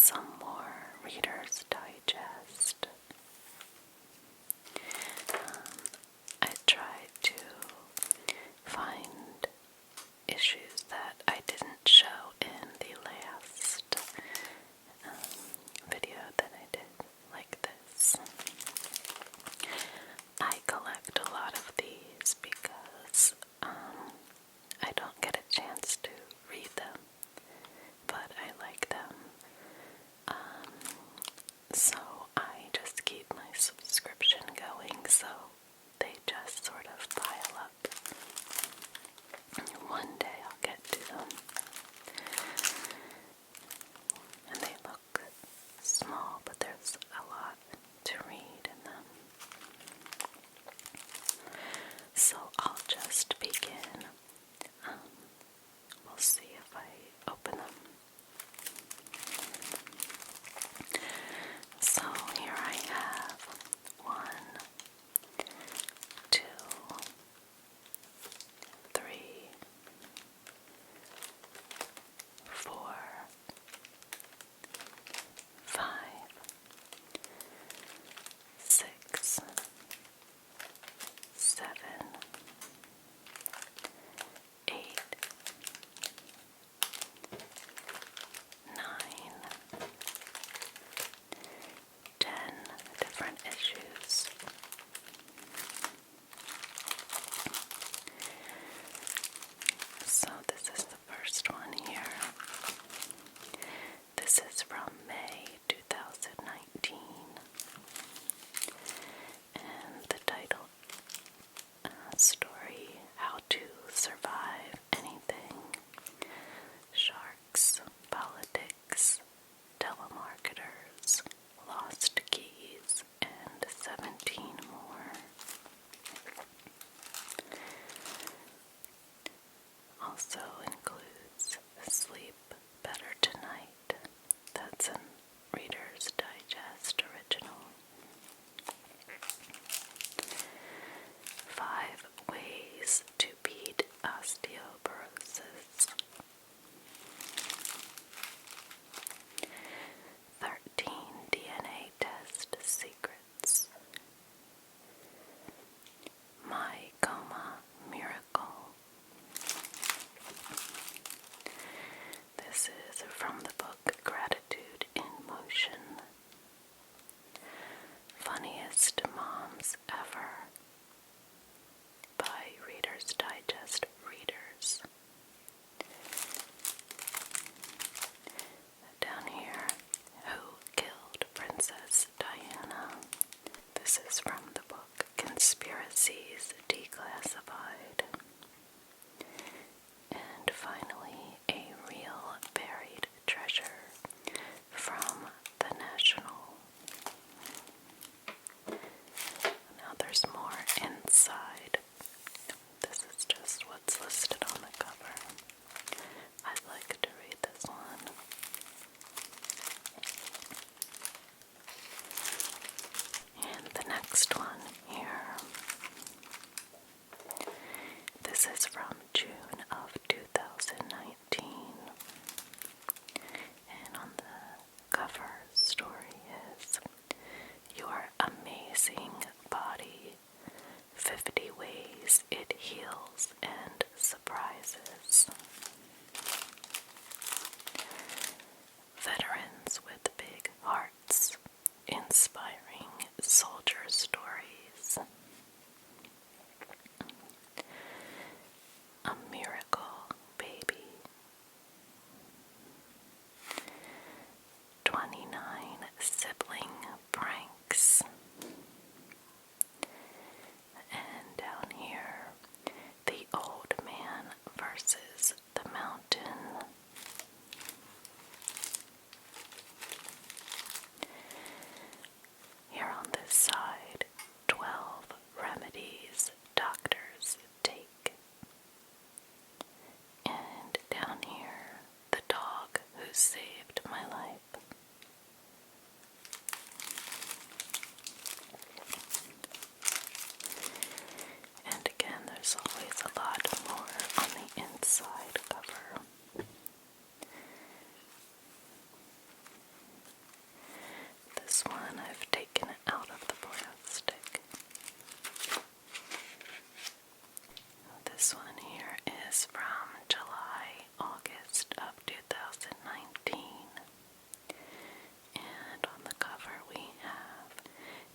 some more Reader's Digest. I tried to find issues that I didn't show in the last video that I did, like this. I collect a lot of these because I don't get a chance to read them, but I like them. So I just keep my subscription going, so they just sort of pile up. One day I'll get to them. And they look small, but there's a lot to read in them. So I'll just begin. We'll see if I open them. So here I have 1, 2, 3, 4, 5, 6, 7, 8, 9, 10 different issues. So this is the first one here. This is from May 2019. And the title story, How to Survive Anything. Sharks, politics, telemarketers, lost keys, and 17 more. Also includes Sleep Better Tonight. That's a Reader's Digest original. 5 Ways to Beat Osteoporosis. 13 DNA Test Secrets. My Coma Miracle. This is from the book Gratitude in Motion. Funniest Moms Ever by Reader's Digest readers. Down here, Who Killed Princess Diana? This is from the book Conspiracies Declassified. And finally, A Real Buried Treasure from The National. Now there's more inside. This is just what's listed on the cover. I'd like to read this one. And the next one here. This is from June of 2019. And on the cover story is Your Amazing Body, 50 Ways It Heals and Surprises. Veterans with Big Hearts, Inspiring Soldier Stories. A Miracle Baby. 29 Sibling Pranks. And down here, The Old Man versus the Mountain. Here on this side, 12 remedies doctors take. And down here, The Dog Who Saved My Life. And again, there's always a lot more on the inside cover. is from July, August of 2019. And on the cover we have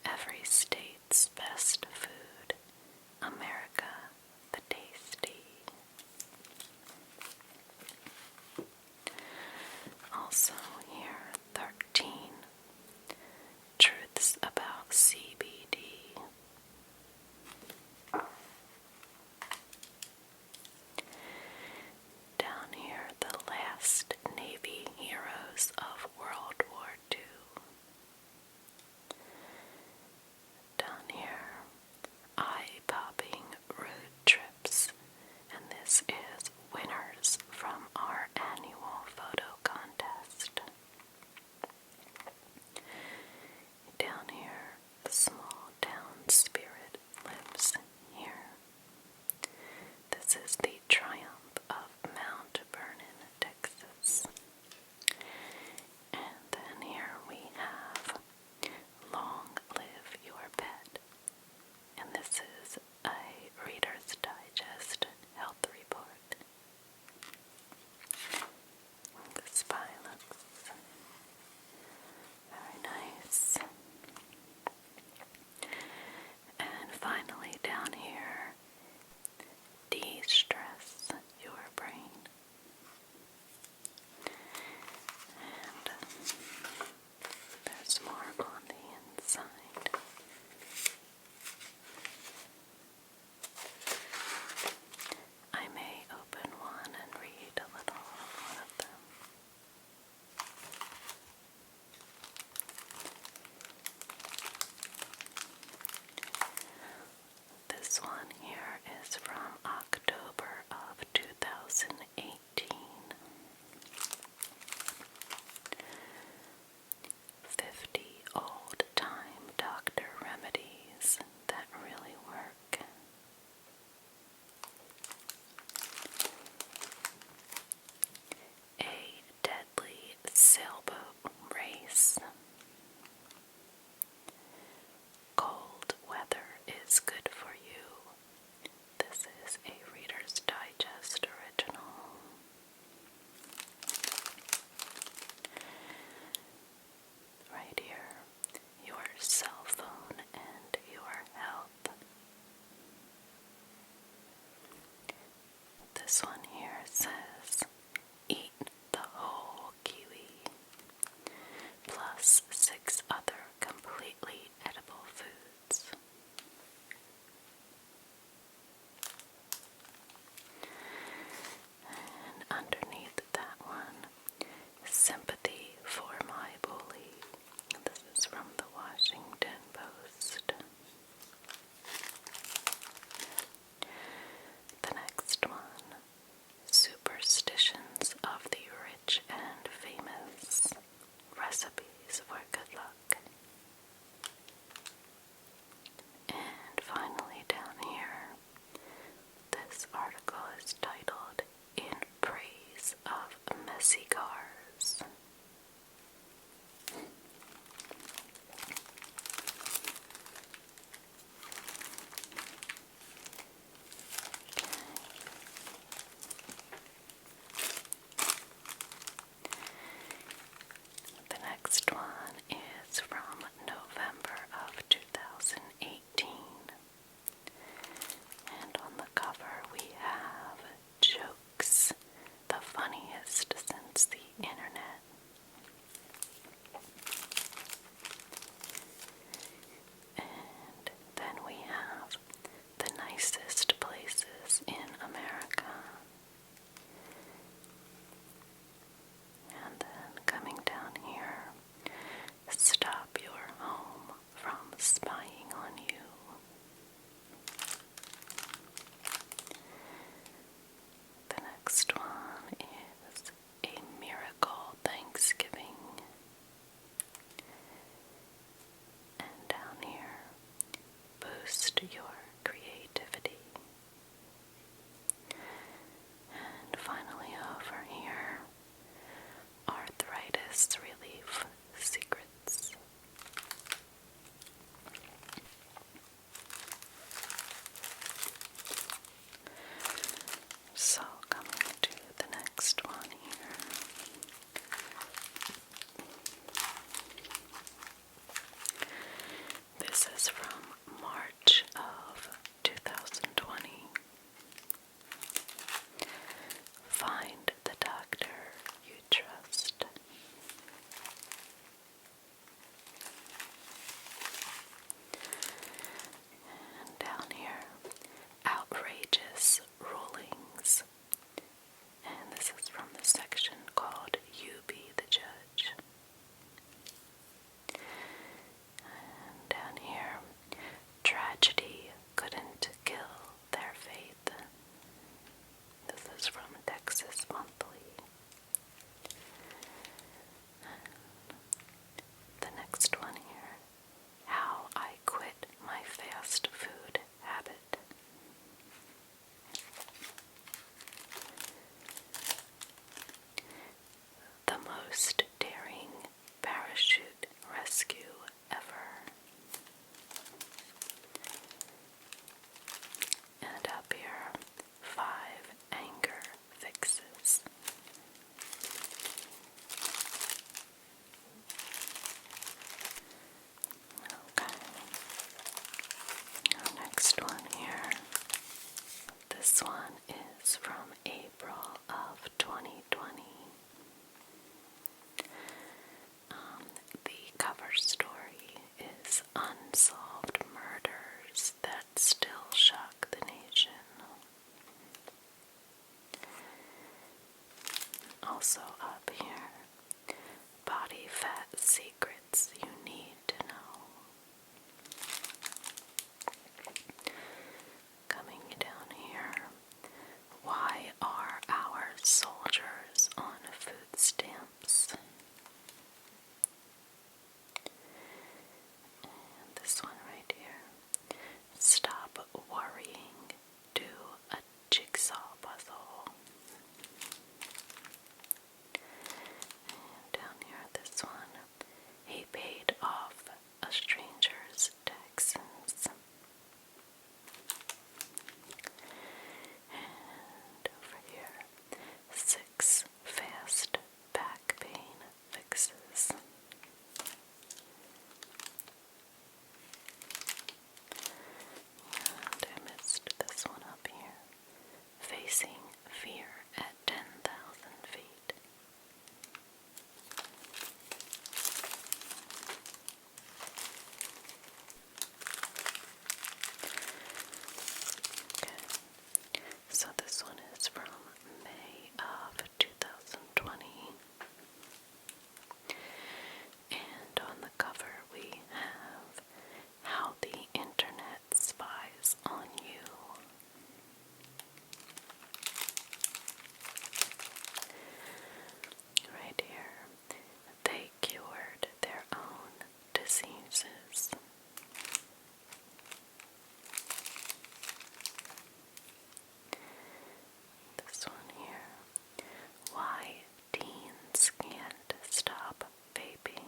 Every State's Best Food, America the Tasty. Also here, 13 Truths About CBD. Down here, the last Navy heroes of World War II. Down here, eye-popping road trips, and this is winners from our annual photo contest. Down here, the small town spirit lives here. This is the triumph of Mount Vernon, Texas. And then here we have Long Live Your Pet. And this is a Reader's Digest health report. one is from April of 2020. The cover story is Unsolved Murders That Still Shock the Nation. Also up here, Body Fat Secrets You Need to Know. Coming down here, why are our soldiers on food stamps? And this one right here, stop worrying, do a jigsaw puzzle. And down here, this one, he paid off a stranger's taxes. And over here, 6 fast back pain fixes. And I missed this one up here. Facing fear at 10,000 feet. Okay, so this one is from May of 2020. And on the cover we have How the Internet Spies on You. Right here, they cured their own diseases. This one here, why teens can't stop vaping.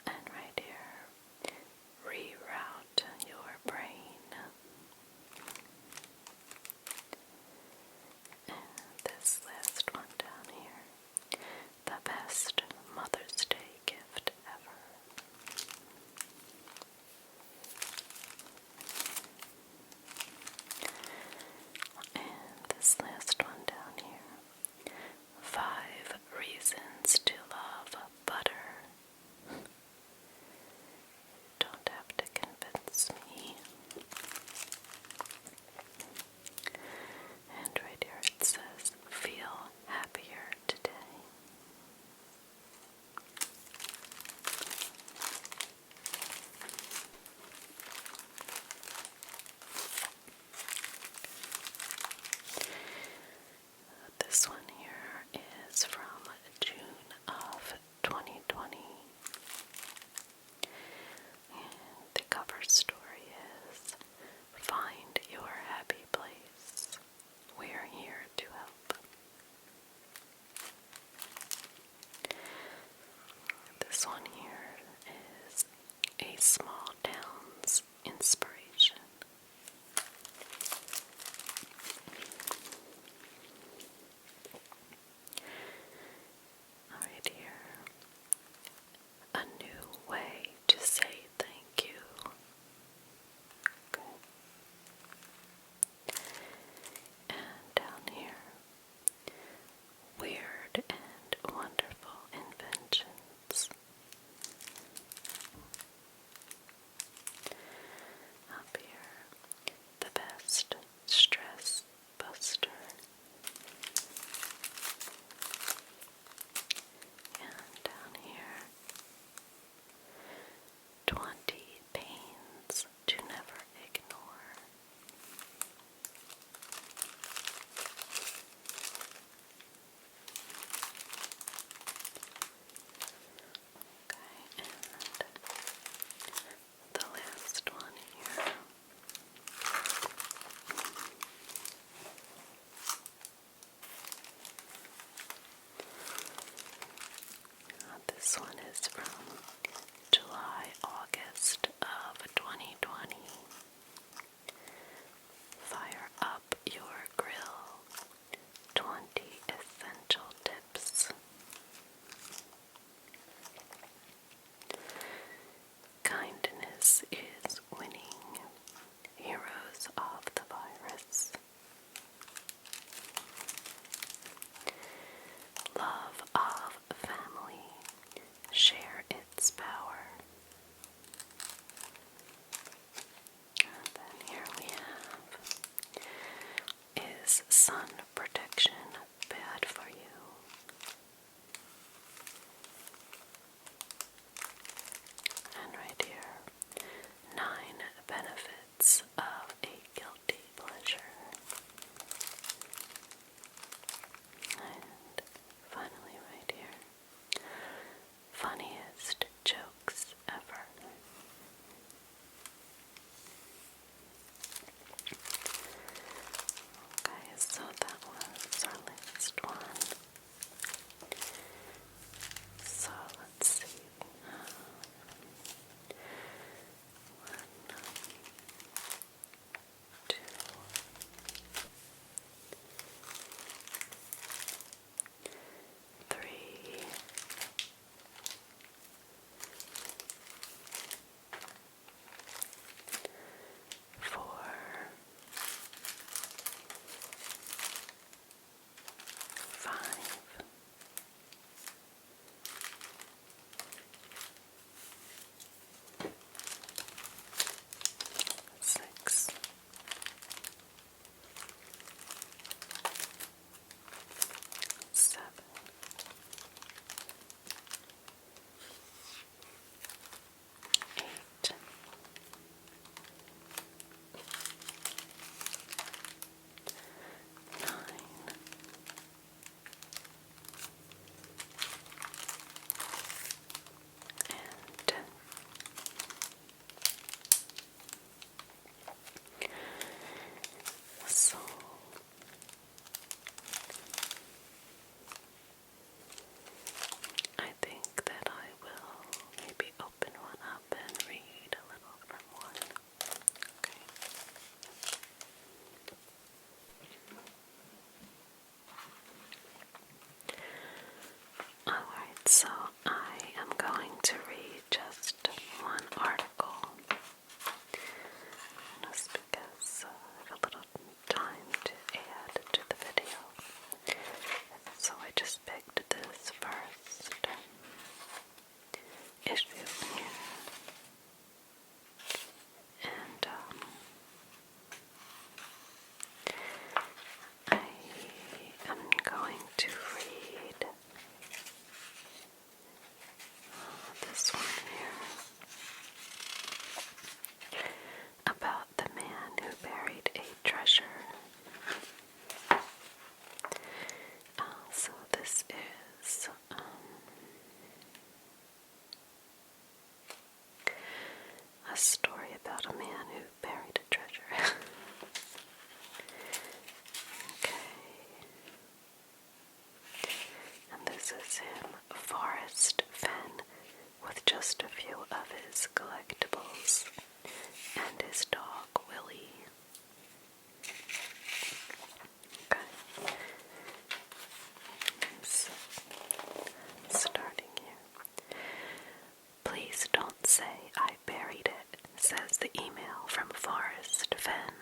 And right here, reroute your brain. And this last one down here, the best Mother's Day gift ever. And this last one down here, 5 reasons to love butter. Don't have to convince me. And right here it says, feel happier today. This one here is from June of 2020. And the cover story is, find your happy place. We're here to help. This one here is a small town's inspiration. Right here, a new way to say thank you. Okay. And down here, weird and wonderful inventions. Is sun protection bad for you? And right here, 9 benefits of a guilty pleasure. And finally right here, funniest jokes ever. Okay, so that was our last one. So let's see. 1, 2, 3, 4, 5, 6, 7, 8, 9, and 10. So I think that I will maybe open one up and read a little from one. Okay. Alright, so I am going to read just one article, just because I have a little time to add to the video. So I just picked this first issue here. And I am going to read this one here about the man who buried a treasure. So this is a story about a man who buried a treasure. Okay. And this is him, Forrest Fenn, with just a few of his collectibles, and his dog, Willie. Okay. So, starting here. Please don't say I buried it, says the email from Forrest Fenn,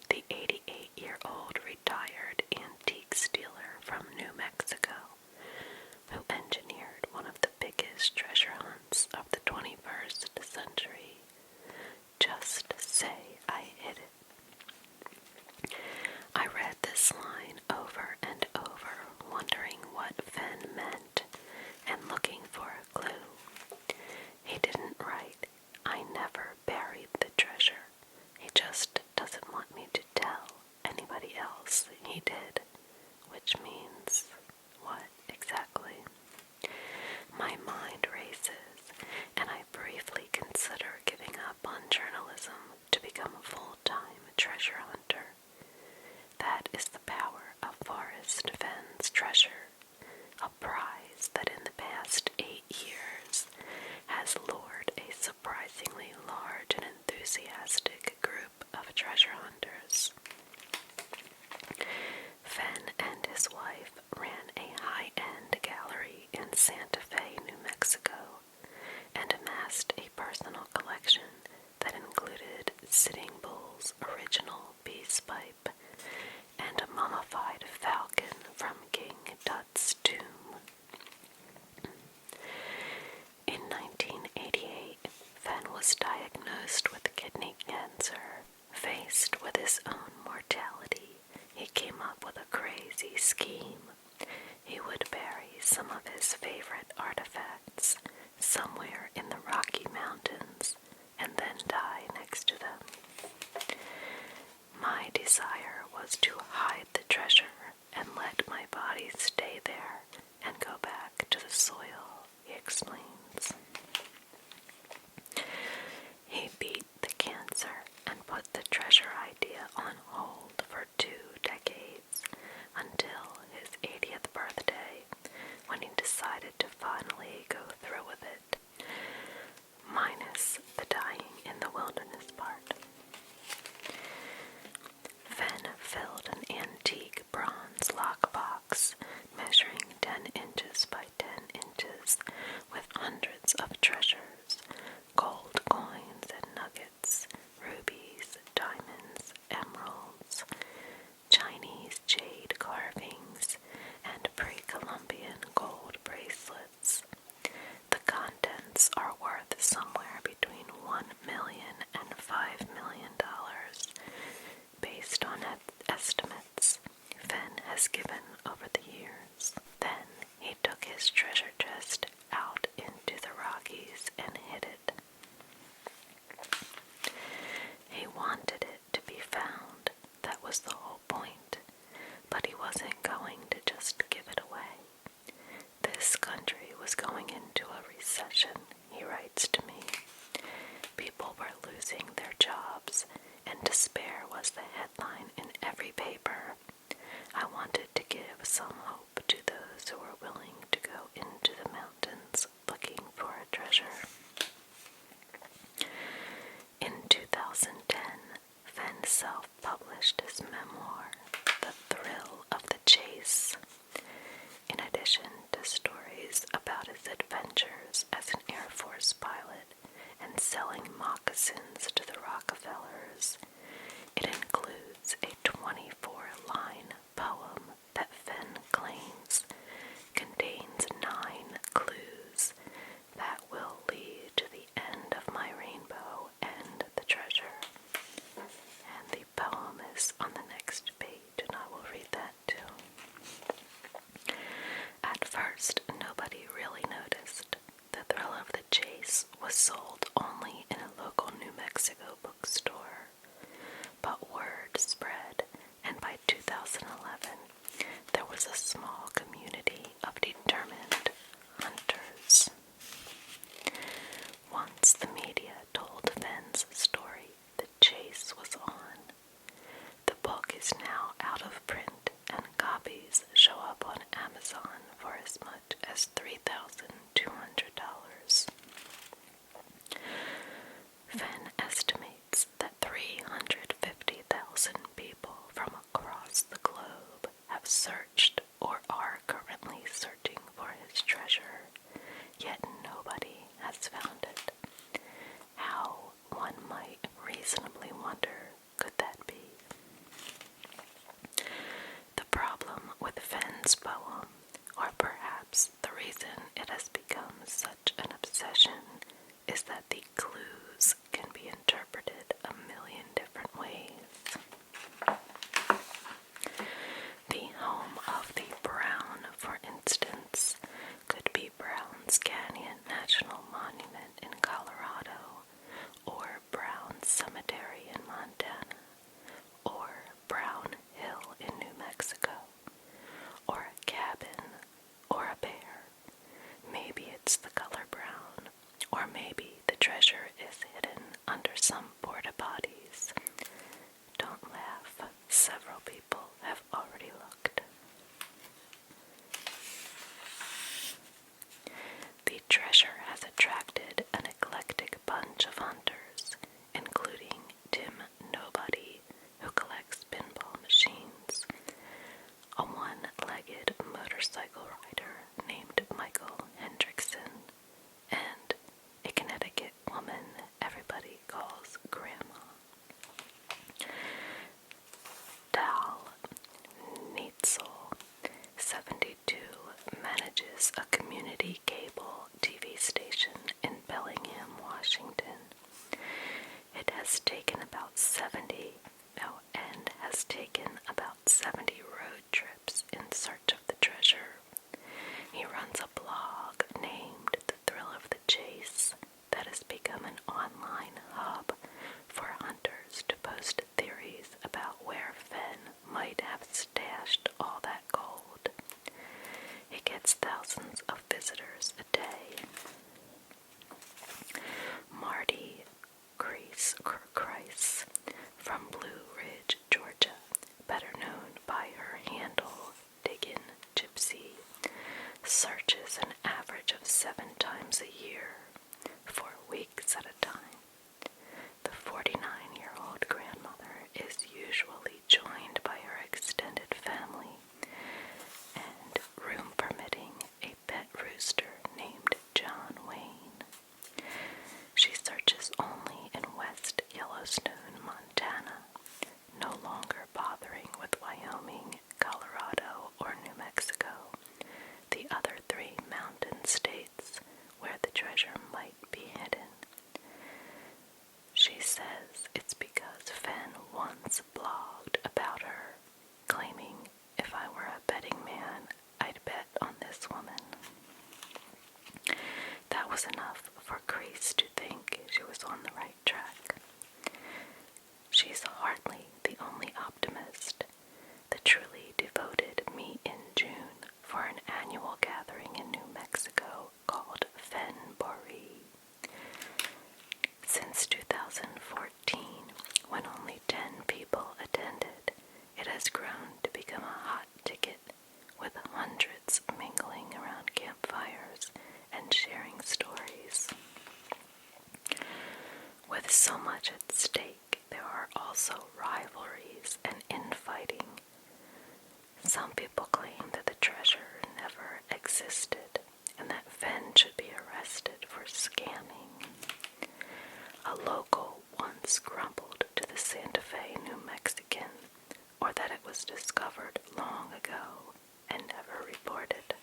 the 88-year-old retired antique dealer from New Mexico, who engineered one of the biggest treasure hunts of the 21st century. Just say I hid it. I read this line over and over, wondering what Fenn meant and looking for a clue. He didn't write, I never buried the treasure. He just doesn't want me to tell anybody else he did. Which means what exactly? My mind races, and I briefly consider giving up on journalism to become a full-time treasure hunter. That is the power of Forrest Fenn's treasure, a prize that in the past 8 years has lured a surprisingly large and enthusiastic group of treasure hunters. Fenn and his wife ran a high-end gallery in Santa Fe, New Mexico, and amassed a personal collection that included Sitting Bull's original peace pipe and a mummified falcon from King Tut's tomb. In 1988, Fenn was diagnosed with kidney cancer. Faced with his own mortality, he came up with a crazy scheme. He would bury some of his favorite artifacts somewhere in the Rocky Mountains and then die next to them. My desire was to hide the treasure and let my body stay there and go back to the soil, he explains. He beat the cancer and put the treasure idea on hold for 2 decades until his 80th birthday, when he decided to finally go through with it, minus the dying in the wilderness part. Fenn filled an antique bronze lockbox measuring 10 inches by 10 inches with hundreds of treasures, gold coins and nuggets, rubies, diamonds, emeralds, Chinese jade carvings, and pre-Columbian gold bracelets. The contents are worth somewhere between $1 million and $5 million, based on estimates Fenn has given over the years. Then he took his treasure chest out into the Rockies and hid it. He wanted it to be found. That was the whole point. But he wasn't going to just give it away. This country was going into a recession, he writes to me. People were losing their jobs, and despair was the headline in every paper. I wanted to give some hope to those who were willing to go into the mountains looking for a treasure. In 2010, Fenn self-published his memoir, The Thrill of the Chase. In addition to stories about his adventures as an Air Force pilot and selling moccasins to the Rockefellers, it includes a 24-line poem that Fenn claims contains 9 clues that will lead to the end of my rainbow and the treasure. And the poem is on the next page, and I will read that too. At first, nobody really noticed. The Thrill of the Chase was sold only in a local New Mexico bookstore. But word spread, and by 2011, there was a small community of determined hunters. Once the media told Fenn's story, the chase was on. The book is now out of print, and copies show up on Amazon for as much as $3,200. Fenn estimates that 350,000 people from across the globe have searched or are currently searching for his treasure, yet nobody has found it. How, one might reasonably wonder, could that be? The problem with Fenn's poem, or perhaps the reason it has become such an obsession, is that the clues can be interpreted a million different ways. The home of the Brown, for instance, could be Brown's Canyon National Monument in Colorado, or Brown Cemetery in Montana, or Brown Hill in New Mexico, or a cabin, or a bear. Maybe it's the color brown, or maybe the treasure is hidden under some porta potties. Don't laugh, several people have already looked. The treasure has attracted an eclectic bunch of hunters, including Tim Nobody, who collects pinball machines, a one-legged motorcycle rider named Michael Hendrickson, and a kinetic from Blue Ridge, Georgia, better known by her handle, Diggin' Gypsy, searches an average of 7 times a year for weeks at a time. The 49-year-old grandmother is usually joined by her extended family and, room permitting, a pet rooster named John Wayne. She searches only in West Yellowstone, Montana, no longer bothering with Wyoming, Colorado, or New Mexico, the other 3 mountain states where the treasure might be hidden. She says it's because Fenn once blogged about her, claiming, "If I were a betting man, I'd bet on this woman." That was enough for Grace to think she was on the right track. She's hardly the only optimist. The truly devoted meet in June for an annual gathering in New Mexico called Fenn-Boree. Since 2014, when only 10 people attended, it has grown to become a hot ticket, with hundreds mingling around campfires and sharing stories. With so much at stake, there are also rivalries and infighting. Some people claim that the treasure never existed and that Fenn should be arrested for scamming. A local once grumbled to the Santa Fe New Mexican, or that it was discovered long ago and never reported.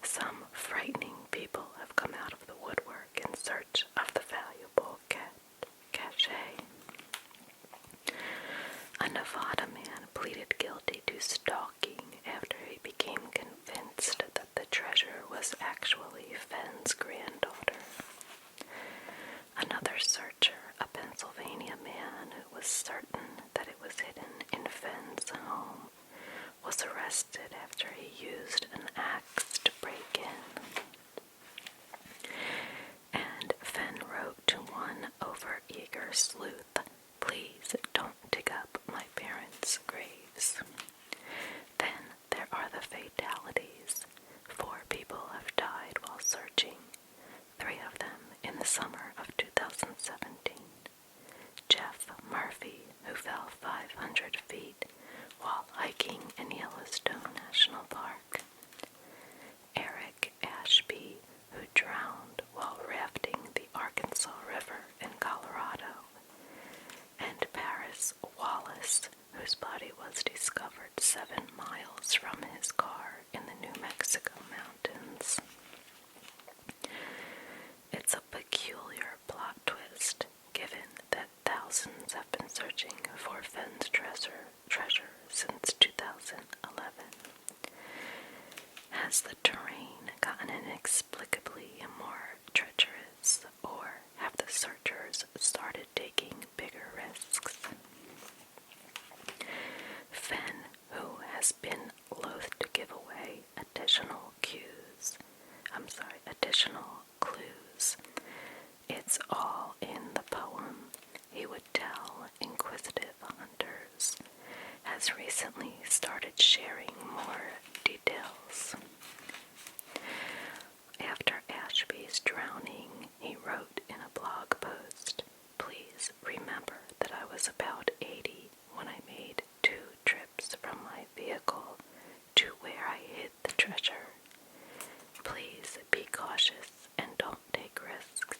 Some frightening people have come out of the woodwork in search of the valuable cache. A Nevada man pleaded guilty to stalking after he became convinced that the treasure was actually Fenn's granddaughter. Another searcher, a Pennsylvania man who was certain that it was hidden in Fenn's home, was arrested after he used an axe to break in. And Fenn wrote to one overeager sleuth, "Please don't dig up my parents' graves." Then there are the fatalities. 4 people have died while searching, 3 of them in the summer of 2017. Jeff Murphy, who fell 500 feet while hiking in Yellowstone National Park. Eric Ashby, who drowned while rafting the Arkansas River in Colorado. And Paris Wallace, whose body was discovered 7 miles from his car in the New Mexico mountains. It's a peculiar plot twist, given that thousands have been searching for Fenn's treasure since 2011. Has the terrain gotten inexplicably more treacherous, or have the searchers started taking bigger risks? Fenn, who has been loath to give away additional clues. It's all in the poem he would tell inquisitive hunters, has recently started sharing more details. After Ashby's drowning, he wrote in a blog post, "Please remember that I was about 80 when I made 2 trips from my vehicle to where I hid the treasure. Please be cautious and don't take risks."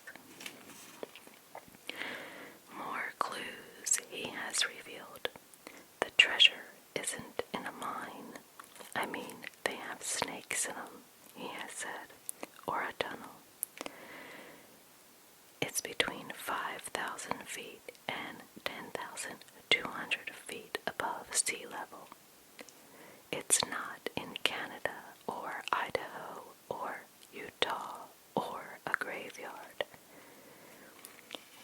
More clues he has revealed. The treasure isn't in a mine. I mean, they have snakes in them, he has said, or a tunnel. It's between 5,000 feet and 10,200 feet above sea level. It's not in Canada or Idaho or Utah or a graveyard.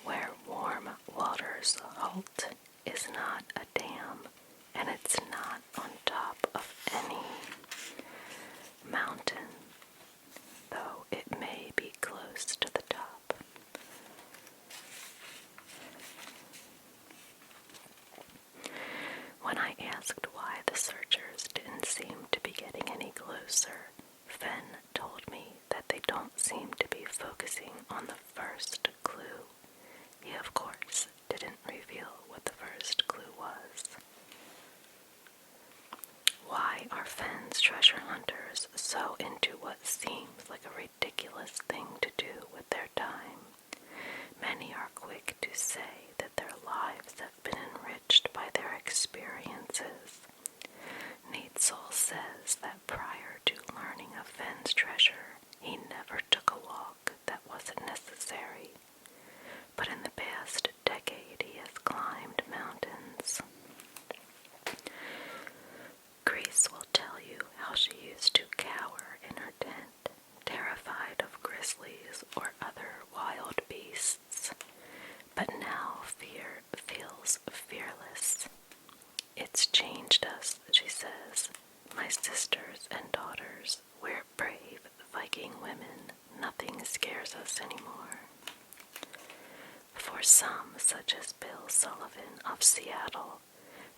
Where warm waters halt is not a dam, and it's not on top of any mountain, though it may be close to the top. closer, Fenn told me that they don't seem to be focusing on the first clue. He, of course, didn't reveal what the first clue was. Why are Fenn's treasure hunters so into what seems like a ridiculous thing to do with their time? Many are quick to say that their lives have been enriched by their experiences. Neitzel says that prior to learning of Fenn's treasure, he never took a walk that wasn't necessary. But in the past decade, he has climbed mountains. Grace will tell you how she used to cower in her tent, terrified of grizzlies or other wild beasts, but now fear feels fearless. It's changed us, she says. My sisters and daughters, we're brave Viking women. Nothing scares us anymore. For some, such as Bill Sullivan of Seattle,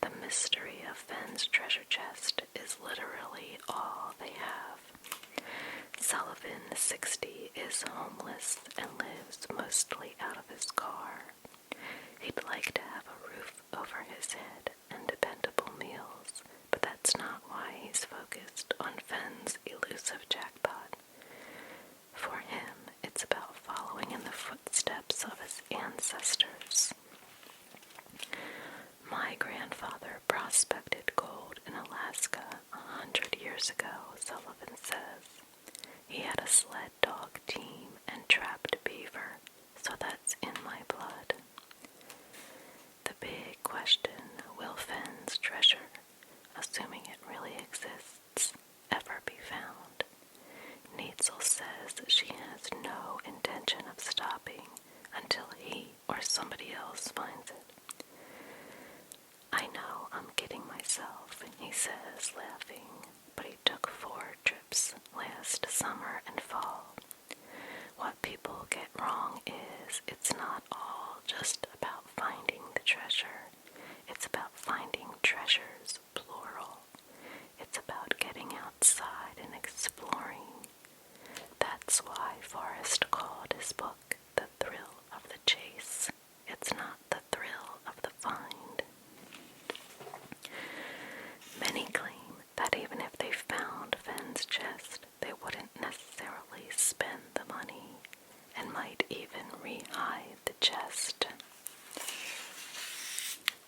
the mystery of Fenn's treasure chest is literally all they have. Sullivan, 60, is homeless and lives mostly out of his car. He'd like to have a roof over his head and dependable meals, but that's not why he's focused on Fenn's elusive jackpot. For him, it's about following in the footsteps of his ancestors. My grandfather prospected gold in Alaska 100 years ago, Sullivan says. He had a sled dog team and trapped beaver, so that's in my blood. The big question, will Fenn's treasure, assuming it really exists, ever be found? Neitzel says she has no intention of stopping until he or somebody else finds it. I know I'm kidding myself, he says, laughing, but he took 4 trips last summer and fall. What people get wrong is it's not all just about finding the treasure. It's about finding treasures, plural. It's about getting outside and exploring. That's why Forrest called his book The Thrill of the Chase. It's not the thrill of the find. Many claim that even if they found Fenn's chest, they wouldn't necessarily spend the money and might even re-hide the chest.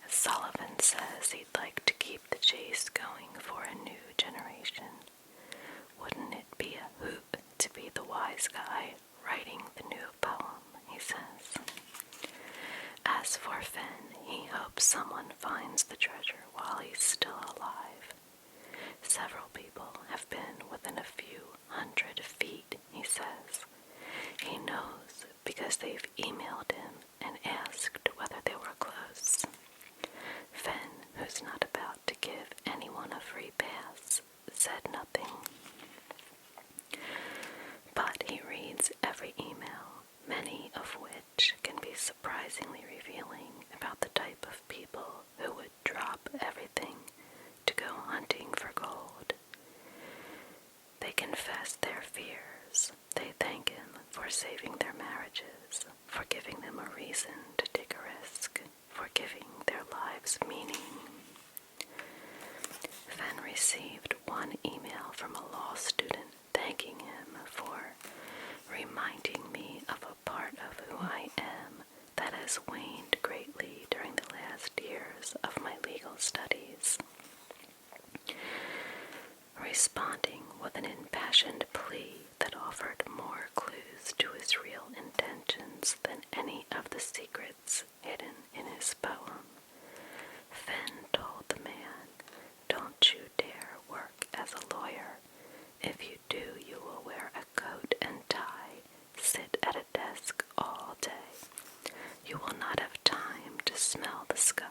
Sullivan says he'd like to keep the chase going for a new generation. Wouldn't it be a hoot to be the wise guy writing the new poem, he says. As for Fenn, he hopes someone finds the treasure while he's still alive. Several people have been within a few 100 feet, he says. He knows because they've emailed him and asked whether they were close. Fenn, who's not about to give anyone a free pass, said nothing. But he reads every email, many of which can be surprisingly revealing about the type of people who would drop everything to go hunting for gold. They confess their fears. They thank him for saving their marriages, for giving them a reason to take a risk, for giving their lives meaning. Fenn received one email from a law student thanking him for reminding me of a part of who I am that has waned greatly during the last years of my legal studies. Responding with an impassioned plea that offered more clues to his real intentions than any of the secrets hidden in his poem, Fenn told the man, "Don't you dare work as a lawyer. If you do, you will wear a coat and tie, sit at a desk all day. You will not have time to smell the sky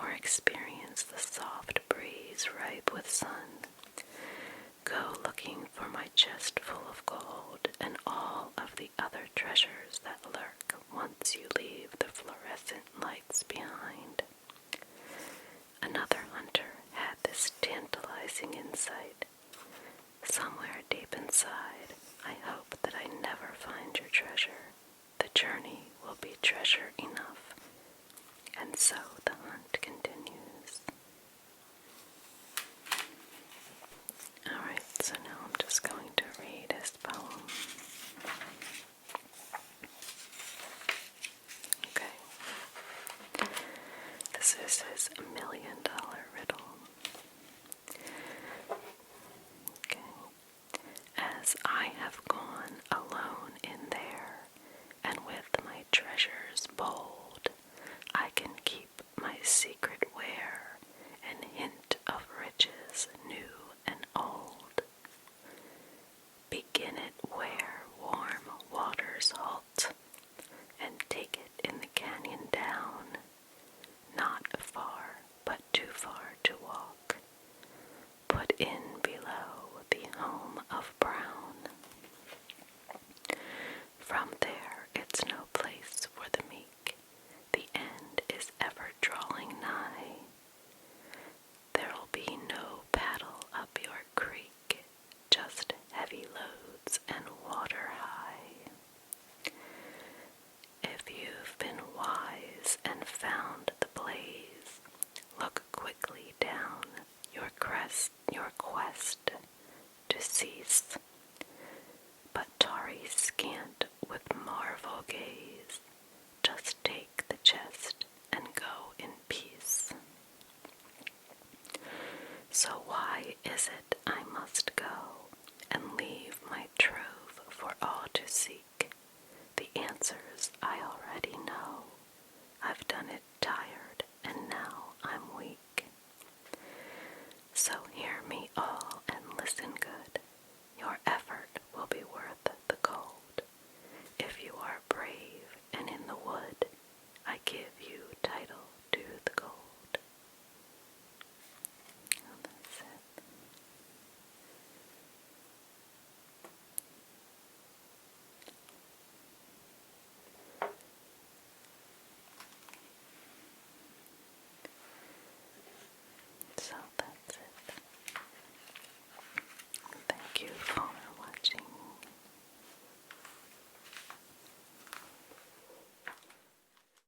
or experience the soft breeze ripe with sun. Go looking for my chest full of gold and all of the other treasures that lurk once you leave the fluorescent lights behind." Another hunter had this tantalizing insight. So the hunt continues. Alright, so now I'm just going to read his poem. Okay. This is his $1 million riddle. Okay. As I have gone alone in there, and with my treasures bold, I can keep my secret where, and hint of riches new and old. Begin it where warm waters halt, and take it in the canyon down, not far, but too far to walk. Put in below the home of Brown. From there it's no place for the meek, the end is ever drawing nigh. There'll be no paddle up your creek, just heavy loads and water high. If you've been wise and found the blaze, look quickly down your quest to cease. But tarry scant with marvel gaze, just take the chest and go in peace. So why is it I must go and leave my trove for all to seek? The answers I already know. I've done it